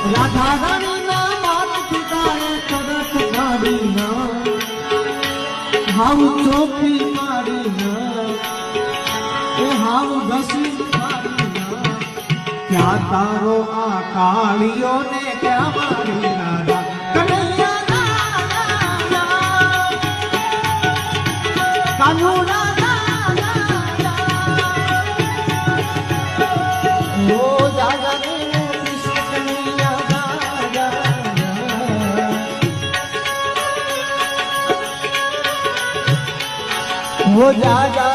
રાધા રાણી ના માત પિતાએ તરત કાઢી ના હાવ ચોખી કાઢી ના એ હાવ ઘસી કાઢી ના ક્યાં તારો આ કાળીઓ ને ક્યાં મારી રાધા કાનુડા हो जा जा